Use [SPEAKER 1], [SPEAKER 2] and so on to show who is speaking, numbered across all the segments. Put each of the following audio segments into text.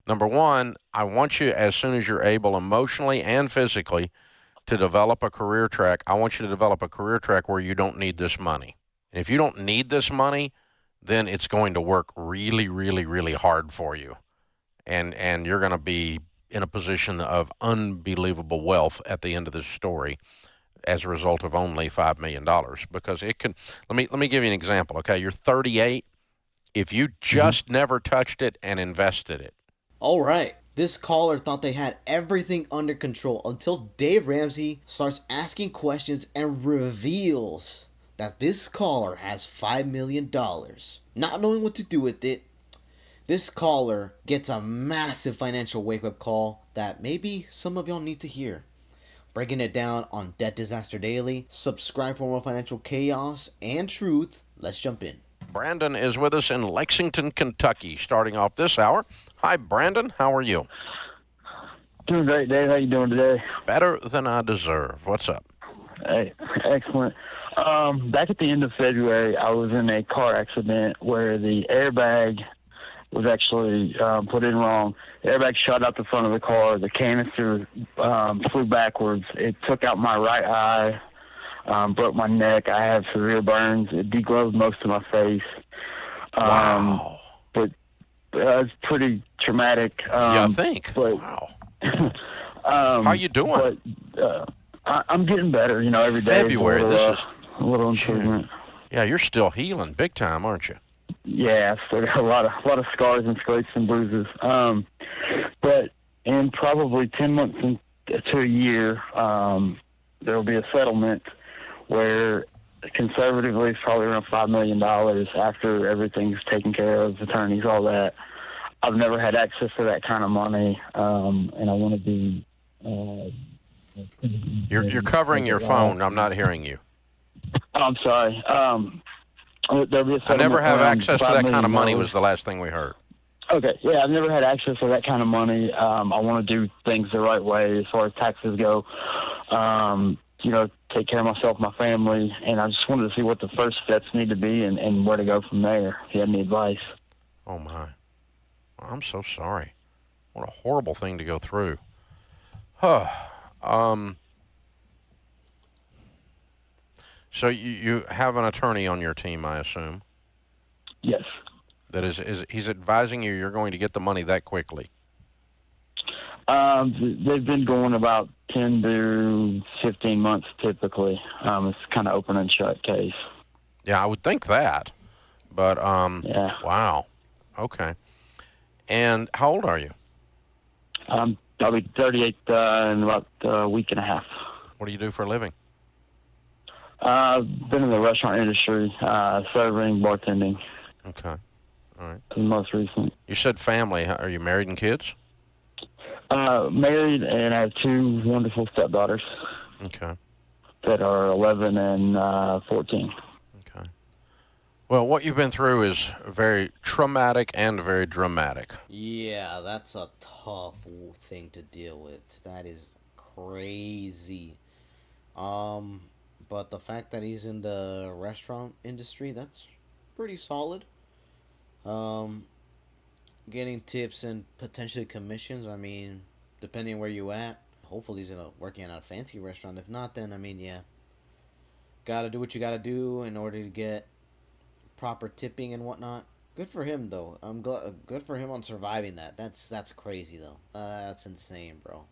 [SPEAKER 1] Number one, I want you, as soon as you're able, emotionally and physically, to develop a career track. I want you to develop a career track where you don't need this money. And if you don't need this money, then it's going to work really, really, really hard for you. And you're going to be in a position of unbelievable wealth at the end of this story as a result of only $5 million, because it can. Let me give you an example. Okay, you're 38. If you
[SPEAKER 2] Hmm.
[SPEAKER 1] just never touched it and invested it.
[SPEAKER 2] All right. This caller thought they had everything under control until Dave Ramsey starts asking questions and reveals that this caller has $5 million. Not knowing what to do with it, this caller gets a massive financial wake up call that maybe some of y'all need to hear. Breaking it down on Debt Disaster Daily. Subscribe for more financial chaos and truth. Let's jump in.
[SPEAKER 1] Brandon is with us in Lexington, Kentucky, starting off this hour. Hi, Brandon. How are you?
[SPEAKER 3] Doing great, Dave. How you doing today?
[SPEAKER 1] Better than I deserve. What's up?
[SPEAKER 3] Hey, excellent. Back at the end of February, I was in a car accident where the airbag was actually put in wrong. The airbag shot out the front of the car. The canister flew backwards. It took out my right eye, broke my neck. I have severe burns. It degloved most of my face.
[SPEAKER 1] Wow.
[SPEAKER 3] But it's pretty traumatic.
[SPEAKER 1] Yeah, I think.
[SPEAKER 3] But
[SPEAKER 1] Wow. How
[SPEAKER 3] um,
[SPEAKER 1] you doing?
[SPEAKER 3] I'm getting better. You know, every day is
[SPEAKER 1] February. This is.
[SPEAKER 3] a little improvement.
[SPEAKER 1] Yeah, you're still healing big time, aren't you?
[SPEAKER 3] Yeah, I still got a lot of scars and scrapes and bruises. But in probably 10 months to a year, there will be a settlement where conservatively it's probably around $5 million after everything's taken care of, attorneys, all that. I've never had access to that kind of money, and I want to be.
[SPEAKER 1] You're covering your phone. I'm not hearing you.
[SPEAKER 3] I'm sorry. There'll be a
[SPEAKER 1] I never
[SPEAKER 3] settlement
[SPEAKER 1] have
[SPEAKER 3] around
[SPEAKER 1] access to
[SPEAKER 3] $5
[SPEAKER 1] that kind of
[SPEAKER 3] million.
[SPEAKER 1] money was the last thing we heard.
[SPEAKER 3] Okay, yeah, I've never had access to that kind of money. I want to do things the right way as far as taxes go. Take care of myself, my family, and I just wanted to see what the first steps need to be and where to go from there. If you had any advice.
[SPEAKER 1] Oh my. I'm so sorry. What a horrible thing to go through. Huh. Um. So you have an attorney on your team, I assume.
[SPEAKER 3] Yes.
[SPEAKER 1] That is he's advising you you're going to get the money that quickly.
[SPEAKER 3] They've been going about 10 to 15 months typically. It's kind of open and shut case.
[SPEAKER 1] Yeah, I would think that. But
[SPEAKER 3] Yeah.
[SPEAKER 1] wow. Okay. And how old are you?
[SPEAKER 3] I'll be 38 in about a week and a half.
[SPEAKER 1] What do you do for a living?
[SPEAKER 3] I've been in the restaurant industry, serving, bartending,
[SPEAKER 1] Okay. All right.
[SPEAKER 3] the most recent.
[SPEAKER 1] You said family. Are you married and kids?
[SPEAKER 3] Married, and I have two wonderful stepdaughters
[SPEAKER 1] Okay.
[SPEAKER 3] that are 11 and 14.
[SPEAKER 1] Okay. Well, what you've been through is very traumatic and very dramatic.
[SPEAKER 2] Yeah, that's a tough thing to deal with. That is crazy. Um, but the fact that he's in the restaurant industry, that's pretty solid. Um, Getting tips and potentially commissions. I mean, depending on where you at. Hopefully he's working at a fancy restaurant. If not, then I mean, yeah, gotta do what you gotta do in order to get proper tipping and whatnot. Good for him though. I'm glad. Good for him on surviving that. That's crazy though. That's insane, bro.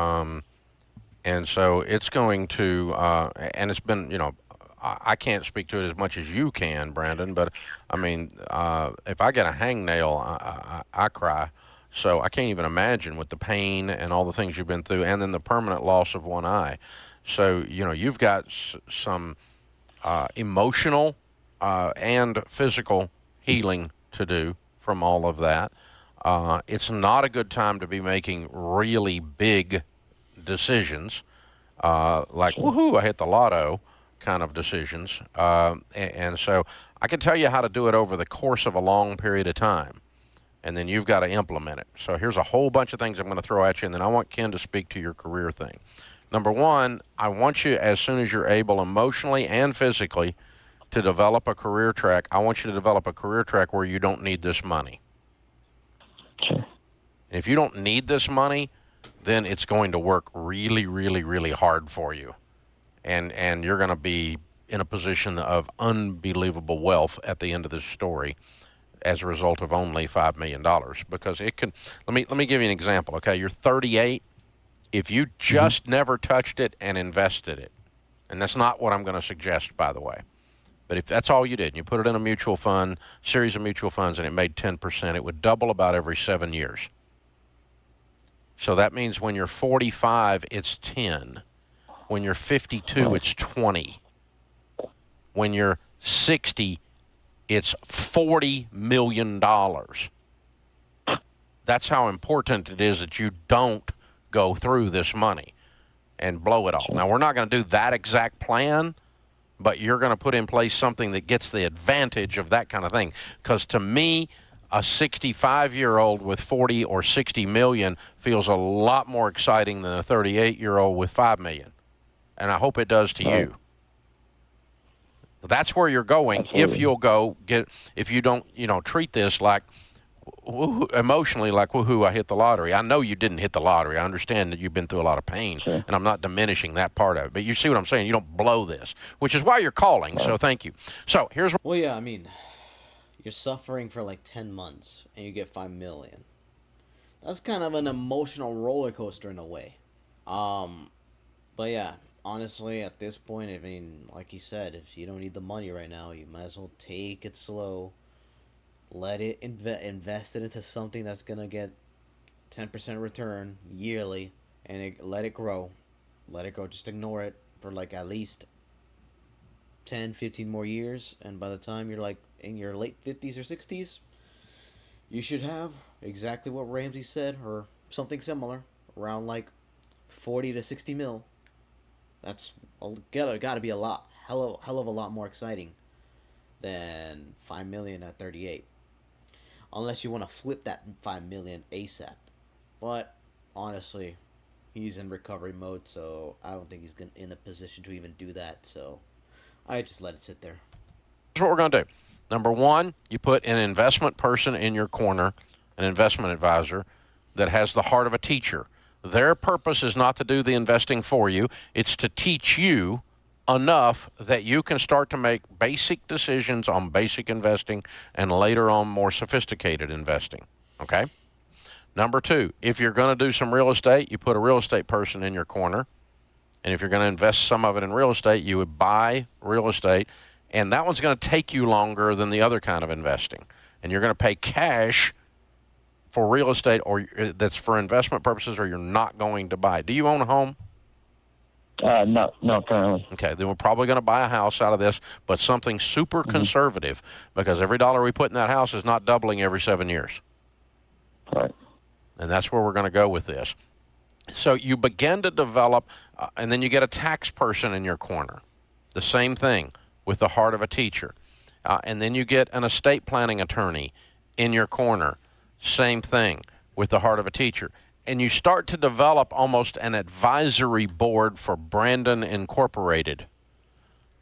[SPEAKER 1] Um, and so it's going to, and it's been, I can't speak to it as much as you can, Brandon, but I mean, if I get a hangnail, I cry. So I can't even imagine with the pain and all the things you've been through, and then the permanent loss of one eye. So, you've got some emotional and physical healing to do from all of that. It's not a good time to be making really big decisions, like,
[SPEAKER 3] Sure.
[SPEAKER 1] woohoo, I hit the lotto kind of decisions. And so I can tell you how to do it over the course of a long period of time. And then you've got to implement it. So here's a whole bunch of things I'm going to throw at you, and then I want Ken to speak to your career thing. Number one, I want you, as soon as you're able, emotionally and physically, to develop a career track. I want you to develop a career track where you don't need this money.
[SPEAKER 3] Sure.
[SPEAKER 1] And if you don't need this money, then it's going to work really, really, really hard for you. And you're going to be in a position of unbelievable wealth at the end of this story as a result of only $5 million. Because it can, let me give you an example, okay? You're 38. If you just never touched it and invested it, and that's not what I'm going to suggest, by the way, but if that's all you did, and you put it in a mutual fund, series of mutual funds, and it made 10%, it would double about every 7 years. So that means when you're 45, it's 10. When you're 52, it's 20. When you're 60, it's $40 million. That's how important it is that you don't go through this money and blow it all. Now, we're not going to do that exact plan, but you're going to put in place something that gets the advantage of that kind of thing. Because to me, a 65-year-old with 40 or 60 million feels a lot more exciting than a 38-year-old with 5 million. And I hope it does to you. That's where you're going.
[SPEAKER 3] Absolutely.
[SPEAKER 1] If you'll go get, if you don't, treat this like emotionally like, woohoo, I hit the lottery. I know you didn't hit the lottery. I understand that you've been through a lot of pain,
[SPEAKER 3] Sure.
[SPEAKER 1] and I'm not diminishing that part of it. But you see what I'm saying? You don't blow this, which is why you're calling. So thank you. So here's what.
[SPEAKER 2] Well, yeah, I mean, you're suffering for like 10 months and you get 5 million. That's kind of an emotional roller coaster in a way. But yeah, honestly, at this point, I mean, like you said, if you don't need the money right now, you might as well take it slow. Let it invest it into something that's gonna get 10% return yearly, and let it grow. Let it grow. Just ignore it for like at least 10, 15 more years, and by the time you're like in your late 50s or 60s, you should have exactly what Ramsey said, or something similar, around like 40 to 60 mil. That's gotta be a lot, hell of a lot more exciting than 5 million at 38. Unless you want to flip that 5 million ASAP. But honestly, he's in recovery mode, so I don't think he's in a position to even do that. So I just let it sit there.
[SPEAKER 1] Here's what we're going to do. Number one, you put an investment person in your corner, an investment advisor that has the heart of a teacher. Their purpose is not to do the investing for you. It's to teach you enough that you can start to make basic decisions on basic investing and later on more sophisticated investing. Okay? Number two, if you're going to do some real estate, you put a real estate person in your corner. And if you're going to invest some of it in real estate, you would buy real estate. And that one's going to take you longer than the other kind of investing. And you're going to pay cash for real estate or that's for investment purposes, or you're not going to buy. Do you own a home?
[SPEAKER 3] No, currently.
[SPEAKER 1] Okay, then we're probably going to buy a house out of this, but something super conservative, because every dollar we put in that house is not doubling every 7 years.
[SPEAKER 3] Right.
[SPEAKER 1] And that's where we're going to go with this. So you begin to develop, and then you get a tax person in your corner. The same thing with the heart of a teacher. And then you get an estate planning attorney in your corner. Same thing with the heart of a teacher. And you start to develop almost an advisory board for Brandon Incorporated.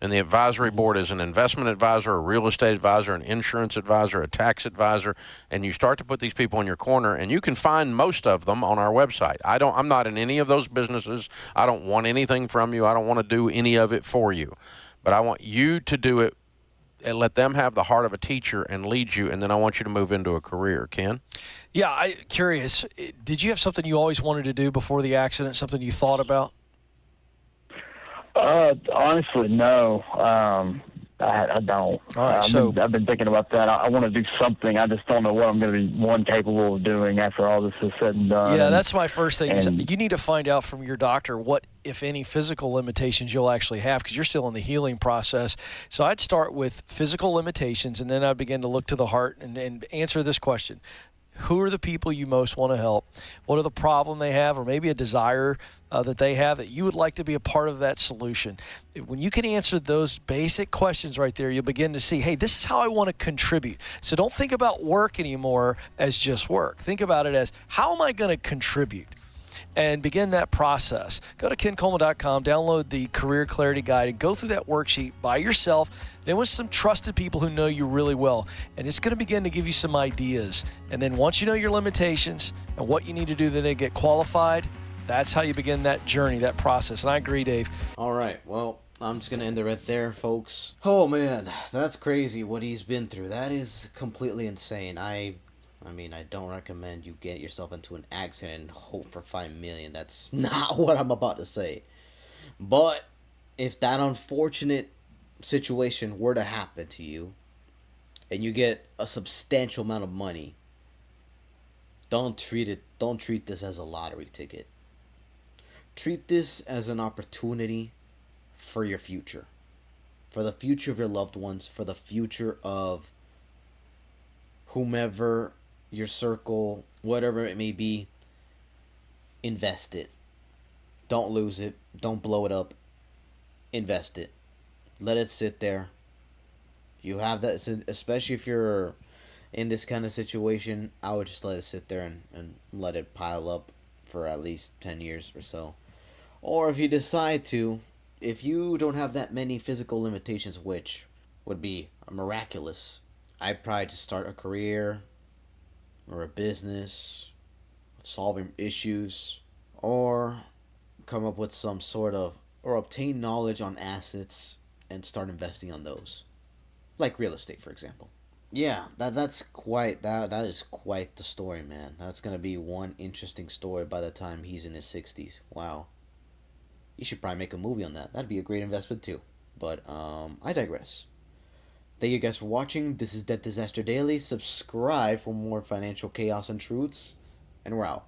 [SPEAKER 1] And the advisory board is an investment advisor, a real estate advisor, an insurance advisor, a tax advisor, and you start to put these people in your corner, and you can find most of them on our website. I'm not in any of those businesses. I don't want anything from you. I don't want to do any of it for you. But I want you to do it and let them have the heart of a teacher and lead you, and then I want you to move into a career. Ken?
[SPEAKER 4] Yeah, curious. Did you have something you always wanted to do before the accident, something you thought about?
[SPEAKER 3] Honestly, no. I don't.
[SPEAKER 4] All right,
[SPEAKER 3] I've been thinking about that. I want to do something. I just don't know what I'm going to be capable of doing after all this is said and done.
[SPEAKER 4] Yeah, that's my first thing. Is you need to find out from your doctor what, if any, physical limitations you'll actually have, because you're still in the healing process. So I'd start with physical limitations, and then I'd begin to look to the heart and answer this question. Who are the people you most want to help? What are the problem they have, or maybe a desire that they have that you would like to be a part of that solution? When you can answer those basic questions right there, you'll begin to see, hey, this is how I want to contribute. So don't think about work anymore as just work. Think about it as, how am I going to contribute? and begin that process. Go to kencoleman.com, download the Career Clarity Guide, and go through that worksheet by yourself, then with some trusted people who know you really well. And it's going to begin to give you some ideas. And then once you know your limitations and what you need to do to get qualified, that's how you begin that journey, that process. And I agree, Dave.
[SPEAKER 2] All right, well, I'm just going to end it right there, folks. Oh, man, that's crazy what he's been through. That is completely insane. I mean, I don't recommend you get yourself into an accident and hope for $5 million. That's not what I'm about to say. But if that unfortunate situation were to happen to you and you get a substantial amount of money, don't treat this as a lottery ticket. Treat this as an opportunity for your future. For the future of your loved ones, for the future of whomever, your circle, whatever it may be. Invest it. Don't lose it. Don't blow it up. Invest it. Let it sit there. You have that, especially if you're in this kind of situation, I would just let it sit there and let it pile up for at least 10 years or so. Or if you decide to, if you don't have that many physical limitations, which would be miraculous, I'd probably just start a career or a business, solving issues, or come up with some sort of, or obtain knowledge on assets and start investing on those, like real estate, for example. Yeah, that is quite the story, man. That's gonna be one interesting story by the time he's in his 60s. Wow, you should probably make a movie on that. That'd be a great investment too. But I digress. Thank you guys for watching. This is Debt Disaster Daily. Subscribe for more financial chaos and truths, and we're out.